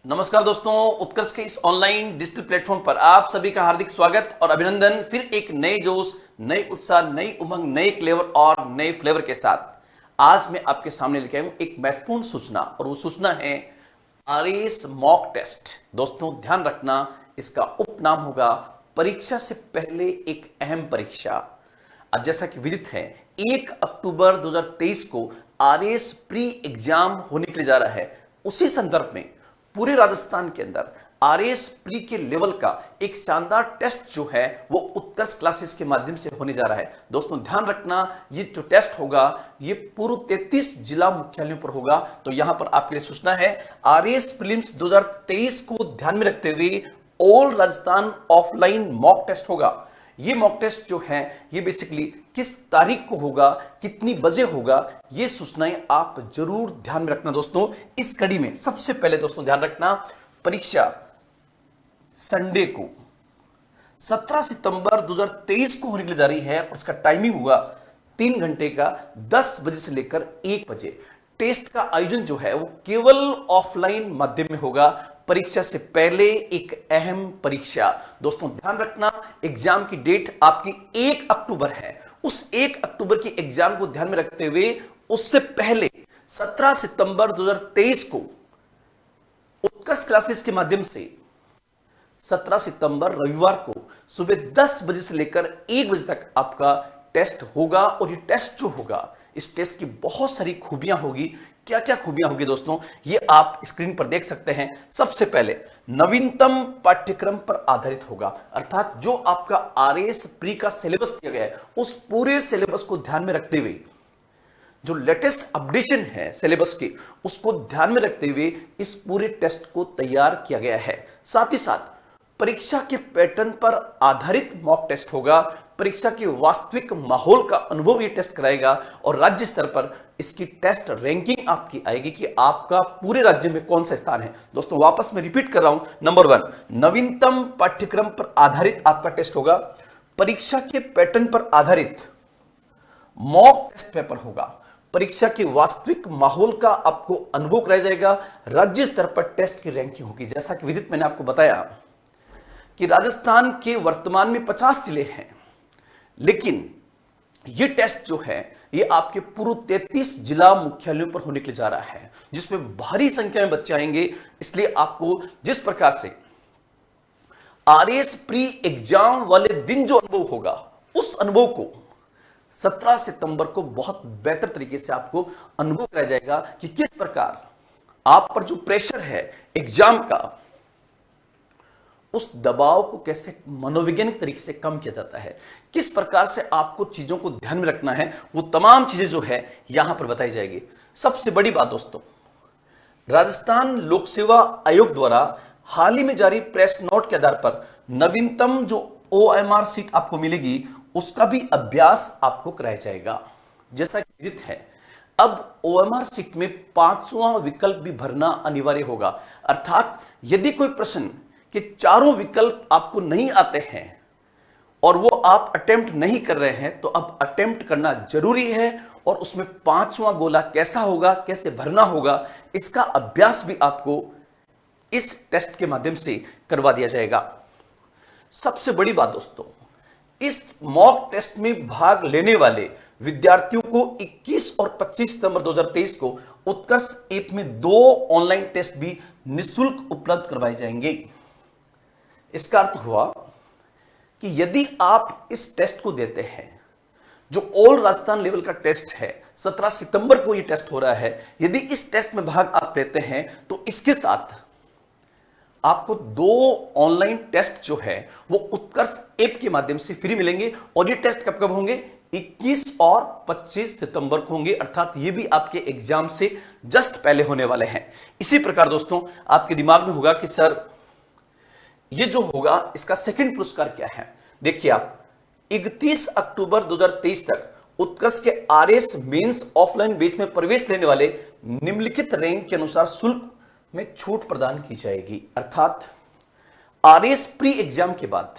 नमस्कार दोस्तों, उत्कर्ष के इस ऑनलाइन डिजिटल प्लेटफॉर्म पर आप सभी का हार्दिक स्वागत और अभिनंदन। फिर एक नए जोश, नए उत्साह, नई उमंग, नए क्लेवर और नए फ्लेवर के साथ आज मैं आपके सामने लेके आया हूं एक महत्वपूर्ण सूचना, और वो सूचना है आरएस मॉक टेस्ट। दोस्तों ध्यान रखना, इसका उपनाम होगा परीक्षा से पहले एक अहम परीक्षा। अब जैसा कि विदित है 1 अक्टूबर 2023 को आरएस प्री एग्जाम होने के लिए जा रहा है। उसी संदर्भ में पूरे राजस्थान के अंदर आरएस प्री के लेवल का एक शानदार टेस्ट जो है वो उत्कर्ष क्लासेस के माध्यम से होने जा रहा है। दोस्तों ध्यान रखना, ये जो टेस्ट होगा ये पूर्व 33 जिला मुख्यालयों पर होगा। तो यहां पर आपके लिए सूचना है, आरएस प्रीलिम्स 2023 को ध्यान में रखते हुए all Rajasthan offline mock test होगा। ये मॉक टेस्ट जो है ये बेसिकली किस तारीख को होगा, कितनी बजे होगा, ये सूचनाएं आप जरूर ध्यान में रखना। दोस्तों इस कड़ी में सबसे पहले दोस्तों ध्यान रखना, परीक्षा संडे को 17 सितंबर 2023 को होने के लिए जा रही है और इसका टाइमिंग हुआ 3 घंटे का, 10 बजे से लेकर 1 बजे। टेस्ट का आयोजन जो है वो केवल ऑफलाइन माध्यम में होगा। परीक्षा से पहले एक अहम परीक्षा। दोस्तों ध्यान रखना, एग्जाम की डेट आपकी 1 अक्टूबर है। उस 1 अक्टूबर की एग्जाम को ध्यान में रखते हुए उससे पहले 17 सितंबर 2023 को उत्कर्ष क्लासेस के माध्यम से 17 सितंबर रविवार को सुबह 10 बजे से लेकर 1 बजे तक आपका टेस्ट होगा। और ये टेस्ट जो होगा, इस टेस्ट की बहुत सारी खूबियां होगी। क्या क्या खूबियां होगी दोस्तों, ये आप स्क्रीन पर देख सकते हैं। सबसे पहले नवीनतम पाठ्यक्रम पर आधारित होगा, अर्थात जो आपका आरएस प्री का सिलेबस दिया गया है उस पूरे सिलेबस को ध्यान में रखते हुए, जो लेटेस्ट अपडेशन है सिलेबस की उसको ध्यान में रखते हुए इस पूरे टेस्ट को तैयार किया गया है। साथ ही साथ परीक्षा के पैटर्न पर आधारित मॉक टेस्ट होगा। परीक्षा के वास्तविक माहौल का अनुभव ये टेस्ट कराएगा और राज्य स्तर पर इसकी टेस्ट रैंकिंग आपकी आएगी कि आपका पूरे राज्य में कौन सा स्थान है। दोस्तों वापस मैं रिपीट कर रहा हूं, नंबर 1 नवीनतम पाठ्यक्रम पर आधारित आपका टेस्ट होगा। परीक्षा के पैटर्न पर आधारित मॉक टेस्ट पेपर होगा। परीक्षा के वास्तविक माहौल का आपको अनुभव कराया जाएगा। राज्य स्तर पर टेस्ट की रैंकिंग होगी। जैसा कि विदित मैंने आपको बताया कि राजस्थान के वर्तमान में 50 जिले हैं, लेकिन यह टेस्ट जो है ये आपके पूर्व 33 जिला मुख्यालयों पर होने के लिए जा रहा है, जिसमें भारी संख्या में बच्चे आएंगे। इसलिए आपको जिस प्रकार से आरएस प्री एग्जाम वाले दिन जो अनुभव होगा, उस अनुभव को 17 सितंबर को बहुत बेहतर तरीके से आपको अनुभव कराया जाएगा कि किस प्रकार आप पर जो प्रेशर है एग्जाम का, उस दबाव को कैसे मनोवैज्ञानिक तरीके से कम किया जाता है, किस प्रकार से आपको चीजों को ध्यान में रखना है, वो तमाम चीजें जो है यहां पर बताई जाएगी। सबसे बड़ी बात दोस्तों, राजस्थान लोक सेवा आयोग द्वारा हाल ही में जारी प्रेस नोट के आधार पर नवीनतम जो ओएमआर सीट आपको मिलेगी उसका भी अभ्यास आपको कराया जाएगा। जैसा कि विदित है, अब ओएमआर सीट में 5वां विकल्प भी भरना अनिवार्य होगा। अर्थात यदि कोई प्रश्न कि चारों विकल्प आपको नहीं आते हैं और वो आप अटेम्प्ट नहीं कर रहे हैं, तो अब अटेम्प्ट करना जरूरी है और उसमें 5वां गोला कैसा होगा, कैसे भरना होगा, इसका अभ्यास भी आपको इस टेस्ट के माध्यम से करवा दिया जाएगा। सबसे बड़ी बात दोस्तों, इस मॉक टेस्ट में भाग लेने वाले विद्यार्थियों को 21 और 25 सितंबर 2023 को उत्कर्ष ऐप में 2 ऑनलाइन टेस्ट भी निःशुल्क उपलब्ध करवाए जाएंगे। इसका अर्थ हुआ कि यदि आप इस टेस्ट को देते हैं, जो ऑल राजस्थान लेवल का टेस्ट है, 17 सितंबर को यह टेस्ट हो रहा है, यदि इस टेस्ट में भाग आप लेते हैं तो इसके साथ आपको 2 ऑनलाइन टेस्ट जो है वो उत्कर्ष ऐप के माध्यम से फ्री मिलेंगे। और ये टेस्ट कब कब होंगे? 21 और 25 सितंबर को होंगे, अर्थात ये भी आपके एग्जाम से जस्ट पहले होने वाले हैं। इसी प्रकार दोस्तों आपके दिमाग में होगा कि सर ये जो होगा इसका सेकंड पुरस्कार क्या है। देखिए आप 31 अक्टूबर 2023 तक उत्कर्ष के आरएस मेंस ऑफलाइन बैच में प्रवेश लेने वाले निम्नलिखित रैंक के अनुसार शुल्क में छूट प्रदान की जाएगी। अर्थात आरएस प्री एग्जाम के बाद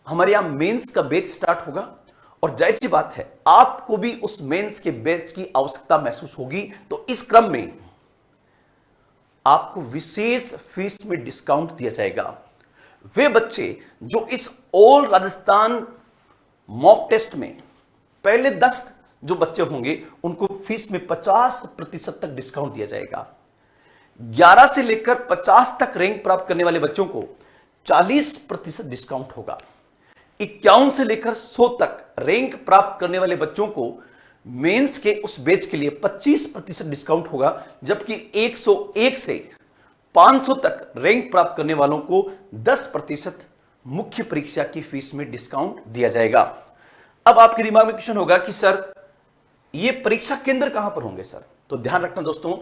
हमारे यहां मेंस का बैच स्टार्ट होगा और जाहिर सी बात है आपको भी उस मेंस के बैच की आवश्यकता महसूस होगी। तो इस क्रम में आपको विशेष फीस में डिस्काउंट दिया जाएगा। वे बच्चे जो इस ऑल राजस्थान मॉक टेस्ट में पहले 10 जो बच्चे होंगे उनको फीस में 50% तक डिस्काउंट दिया जाएगा। 11 से लेकर 50 तक रैंक प्राप्त करने वाले बच्चों को 40% डिस्काउंट होगा। 51 से लेकर 100 तक रैंक प्राप्त करने वाले बच्चों को मेंस के उस बैच के लिए 25% डिस्काउंट होगा, जबकि 101 से 500 तक रैंक प्राप्त करने वालों को 10% मुख्य परीक्षा की फीस में डिस्काउंट दिया जाएगा। अब आपके दिमाग में क्वेश्चन होगा कि सर ये परीक्षा केंद्र कहां पर होंगे सर? तो ध्यान रखना दोस्तों,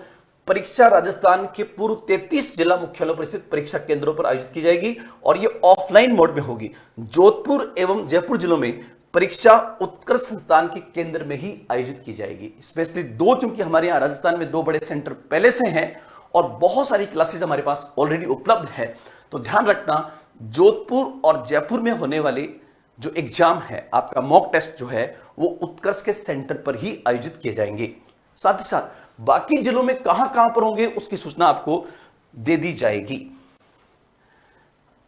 परीक्षा राजस्थान के पूर्व 33 जिला मुख्यालयों पर स्थित परीक्षा केंद्रों पर आयोजित की जाएगी और ये ऑफलाइन मोड में होगी। जोधपुर एवं जयपुर जिलों में परीक्षा उत्कर्ष संस्थान के केंद्र में ही आयोजित की जाएगी। स्पेशली दो, चूंकि हमारे यहां राजस्थान में 2 बड़े सेंटर पहले से हैं और बहुत सारी क्लासेस हमारे पास ऑलरेडी उपलब्ध है, तो ध्यान रखना जोधपुर और जयपुर में होने वाले जो एग्जाम है, आपका मॉक टेस्ट जो है, वो उत्कर्ष के सेंटर पर ही आयोजित किए जाएंगे। साथ ही साथ बाकी जिलों में कहां कहां पर होंगे उसकी सूचना आपको दे दी जाएगी।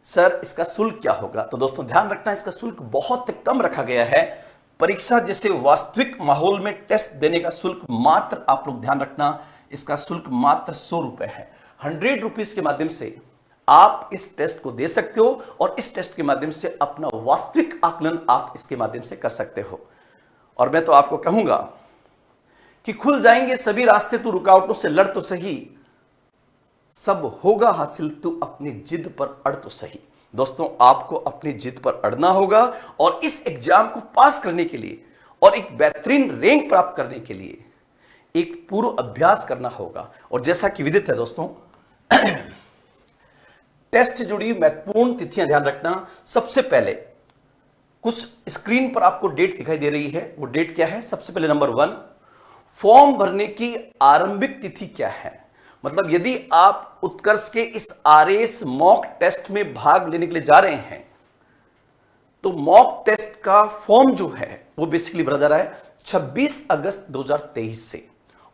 सर इसका शुल्क क्या होगा? तो दोस्तों ध्यान रखना, इसका शुल्क बहुत कम रखा गया है। परीक्षा जैसे वास्तविक माहौल में टेस्ट देने का शुल्क मात्र, आप लोग ध्यान रखना, इसका शुल्क मात्र 100 रुपए है। 100 रुपीज के माध्यम से आप इस टेस्ट को दे सकते हो और इस टेस्ट के माध्यम से अपना वास्तविक आकलन आप इसके माध्यम से कर सकते हो। और मैं तो आपको कहूंगा कि खुल जाएंगे सभी रास्ते, तू रुकावटों से लड़ तो सही, सब होगा हासिल, तू अपनी जिद पर अड़ तो सही। दोस्तों आपको अपनी जिद पर अड़ना होगा और इस एग्जाम को पास करने के लिए और एक बेहतरीन रैंक प्राप्त करने के लिए एक पूर्व अभ्यास करना होगा। और जैसा कि विदित है दोस्तों, टेस्ट से जुड़ी महत्वपूर्ण तिथियां ध्यान रखना। सबसे पहले कुछ स्क्रीन पर आपको डेट दिखाई दे रही है, वो डेट क्या है? सबसे पहले नंबर 1, फॉर्म भरने की आरंभिक तिथि क्या है? मतलब यदि आप उत्कर्ष के इस आरएस मॉक टेस्ट में भाग लेने के लिए जा रहे हैं तो मॉक टेस्ट का फॉर्म जो है वो बेसिकली भरा जा रहा है 26 अगस्त 2023 से।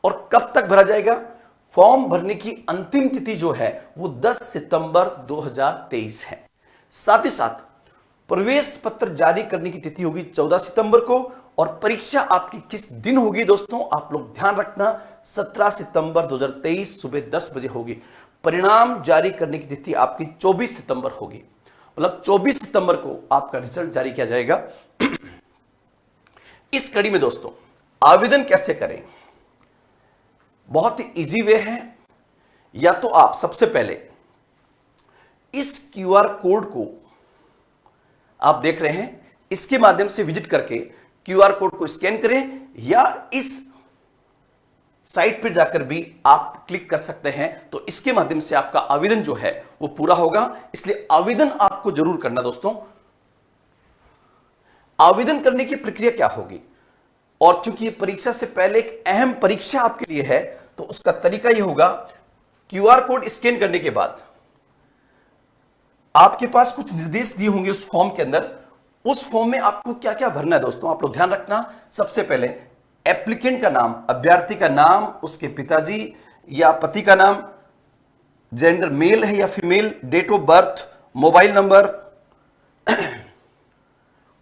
और कब तक भरा जाएगा? फॉर्म भरने की अंतिम तिथि जो है वो 10 सितंबर 2023 है। साथ ही साथ प्रवेश पत्र जारी करने की तिथि होगी 14 सितंबर को और परीक्षा आपकी किस दिन होगी दोस्तों? आप लोग ध्यान रखना, 17 सितंबर 2023 सुबह 10 बजे होगी। परिणाम जारी करने की तिथि आपकी 24 सितंबर होगी, मतलब 24 सितंबर को आपका रिजल्ट जारी किया जाएगा। इस कड़ी में दोस्तों आवेदन कैसे करें? बहुत ही इजी वे है। या तो आप सबसे पहले इस क्यूआर कोड को आप देख रहे हैं, इसके माध्यम से विजिट करके क्यूआर कोड को स्कैन करें या इस साइट पर जाकर भी आप क्लिक कर सकते हैं। तो इसके माध्यम से आपका आवेदन जो है वो पूरा होगा, इसलिए आवेदन आपको जरूर करना दोस्तों। आवेदन करने की प्रक्रिया क्या होगी? और चूंकि ये परीक्षा से पहले एक अहम परीक्षा आपके लिए है तो उसका तरीका यह होगा, क्यूआर कोड स्कैन करने के बाद आपके पास कुछ निर्देश दिए होंगे उस फॉर्म के अंदर। उस फॉर्म में आपको क्या क्या भरना है दोस्तों, आप लोग ध्यान रखना। सबसे पहले एप्लीकेंट का नाम, अभ्यर्थी का नाम, उसके पिताजी या पति का नाम, जेंडर मेल है या female, date of birth, mobile number.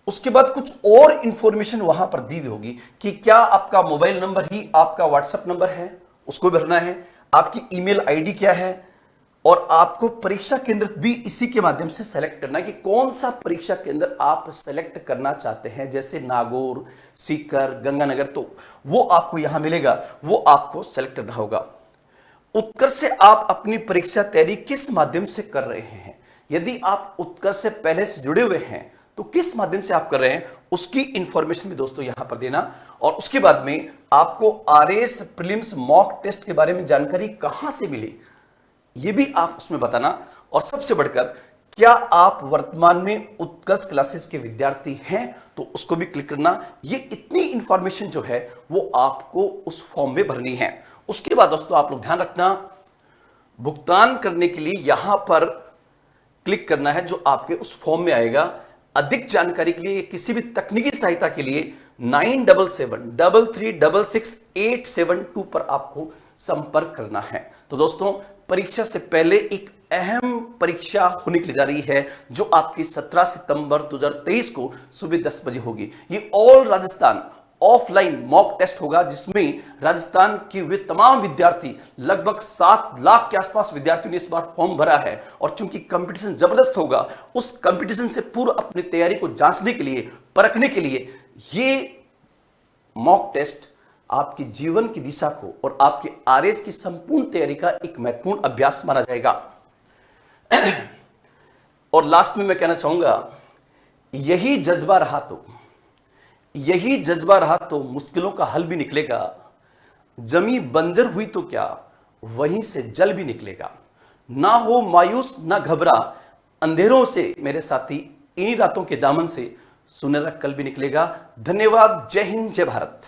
उसके बाद कुछ और इंफॉर्मेशन वहां पर दी हुई होगी कि क्या आपका मोबाइल नंबर ही आपका व्हाट्सएप नंबर है, उसको भरना है। आपकी ईमेल आईडी क्या है और आपको परीक्षा केंद्र भी इसी के माध्यम से सेलेक्ट करना है कि कौन सा परीक्षा केंद्र आप सेलेक्ट करना चाहते हैं। जैसे नागौर, सीकर, गंगानगर, तो वो आपको यहां मिलेगा, वो आपको सेलेक्ट करना होगा। उत्कर्ष से आप अपनी परीक्षा तैयारी किस माध्यम से कर रहे हैं? यदि आप उत्कर्ष से पहले से जुड़े हुए हैं तो किस माध्यम से आप कर रहे हैं उसकी इंफॉर्मेशन भी दोस्तों यहां पर देना। और उसके बाद में आपको आरएस प्रीलिम्स मॉक टेस्ट के बारे में जानकारी कहां से मिली ये भी आप उसमें बताना। और सबसे बढ़कर, क्या आप वर्तमान में उत्कर्ष क्लासेस के विद्यार्थी हैं तो उसको भी क्लिक करना। ये इतनी इंफॉर्मेशन जो है वो आपको उस फॉर्म में भरनी है। उसके बाद दोस्तों आप लोग ध्यान रखना, भुगतान करने के लिए यहां पर क्लिक करना है जो आपके उस फॉर्म में आएगा। अधिक जानकारी के लिए, किसी भी तकनीकी सहायता के लिए 9773366872 पर आपको संपर्क करना है। तो दोस्तों परीक्षा से पहले एक अहम परीक्षा होने के लिए जा रही है, जो आपकी 17 सितंबर 2023 को सुबह 10 बजे होगी। ये all Rajasthan offline mock test होगा, जिसमें राजस्थान के वे तमाम विद्यार्थी, लगभग 7 लाख के आसपास विद्यार्थियों ने इस बार फॉर्म भरा है। और चूंकि कंपटीशन जबरदस्त होगा, उस कंपटीशन से पूर्व अपनी तैयारी को जांचने के लिए, परखने के लिए ये मॉक टेस्ट आपके जीवन की दिशा को और आपके आरएस की संपूर्ण तैयारी का एक महत्वपूर्ण अभ्यास माना जाएगा। और लास्ट में मैं कहना चाहूंगा, यही जज्बा रहा तो मुश्किलों का हल भी निकलेगा। जमी बंजर हुई तो क्या, वहीं से जल भी निकलेगा। ना हो मायूस, ना घबरा, अंधेरों से मेरे साथी, इन्हीं रातों के दामन से सुनहरा कल भी निकलेगा। धन्यवाद। जय हिंद, जय भारत।